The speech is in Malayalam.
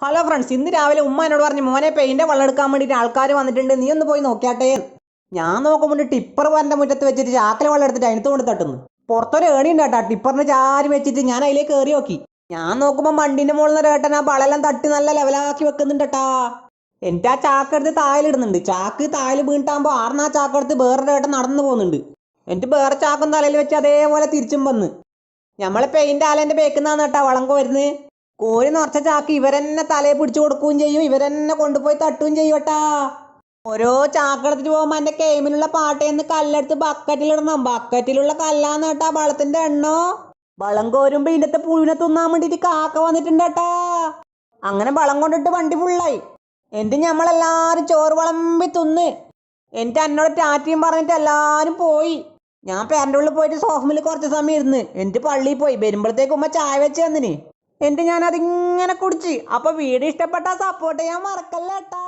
ഹലോ ഫ്രണ്ട്സ്, ഇന്ന് രാവിലെ ഉമ്മ എന്നോട് പറഞ്ഞു മോനെ പെയിൻ്റെ വെള്ളം എടുക്കാൻ വേണ്ടിയിട്ട് ആൾക്കാർ വന്നിട്ടുണ്ട്, നീ ഒന്ന് പോയി നോക്കിയാട്ടെ. ഞാൻ നോക്കുമ്പോൾ ടിപ്പർ വരൻ്റെ മുറ്റത്ത് വെച്ചിട്ട് ചാക്കിൽ വെള്ളം എടുത്തിട്ട് അതിനകത്ത് കൊണ്ട് തട്ടുന്നു. പുറത്തൊരു ഏണി ഉണ്ട് കേട്ടാ, ടിപ്പറിന് ചാരി വെച്ചിട്ട് ഞാൻ അതിലേക്ക് കയറി നോക്കി. ഞാൻ നോക്കുമ്പോൾ മണ്ടിൻ്റെ മുകളിൽ നിന്ന് ഏട്ടൻ ആ വളെല്ലാം തട്ടി നല്ല ലെവലാക്കി വെക്കുന്നുണ്ട് കേട്ടാ. എൻ്റെ ആ ചാക്കെടുത്ത് തായലിടുന്നുണ്ട്. ചാക്ക് തായൽ വീണിട്ടാകുമ്പോൾ ആർന്ന് ആ ചാക്കെടുത്ത് വേറൊരു ഏട്ടൻ നടന്നു പോകുന്നുണ്ട്. എന്നിട്ട് വേറെ ചാക്കും തലയിൽ വെച്ച് അതേപോലെ തിരിച്ചും വന്ന് നമ്മളെ പെയിൻ്റെ ആലേൻ്റെ ബേക്കുന്നാന്ന് കേട്ടാ വളം കോരുന്നത്. കോരി നിറച്ച ചാക്ക് ഇവരെന്നെ തലയെ പിടിച്ചു കൊടുക്കുകയും ചെയ്യും, ഇവരെന്നെ കൊണ്ടുപോയി തട്ടുകയും ചെയ്യും കേട്ടാ. ഓരോ ചാക്കെടുത്തിട്ട് പോകുമ്പോൾ എൻ്റെ കെയിമിലുള്ള പാട്ടേന്ന് കല്ലെടുത്ത് ബക്കറ്റിലിടണം. ബക്കറ്റിലുള്ള കല്ലാന്ന് കേട്ടാ വളത്തിന്റെ എണ്ണോ. വളം കോരുമ്പോ ഇതിന്റെ പുഴുവിനെ തിന്നാൻ വേണ്ടിട്ട് കാക്ക വന്നിട്ടുണ്ട് കേട്ടാ. അങ്ങനെ വളം കൊണ്ടിട്ട് വണ്ടി ഫുള്ളായി. എന്നിട്ട് ഞമ്മളെല്ലാരും ചോറ് വിളമ്പി തിന്ന്. എന്നിട്ട് എന്നോട് ടാറ്റയും പറഞ്ഞിട്ട് എല്ലാരും പോയി. ഞാൻ പേരൻ്റെ ഉള്ളിൽ പോയിട്ട് സോഫമിൽ കുറച്ച് സമയം ഇരുന്ന് എന്നിട്ട് പള്ളിയിൽ പോയി. വരുമ്പോഴത്തേക്ക് ഉമ്മ ചായ വെച്ച് തന്നിന്. എന്നിട്ട് ഞാൻ അതിങ്ങനെ കുടിച്ച്. അപ്പൊ വീഡിയോ ഇഷ്ടപ്പെട്ടാൽ സപ്പോർട്ട് ചെയ്യാൻ മറക്കല്ലേട്ടാ.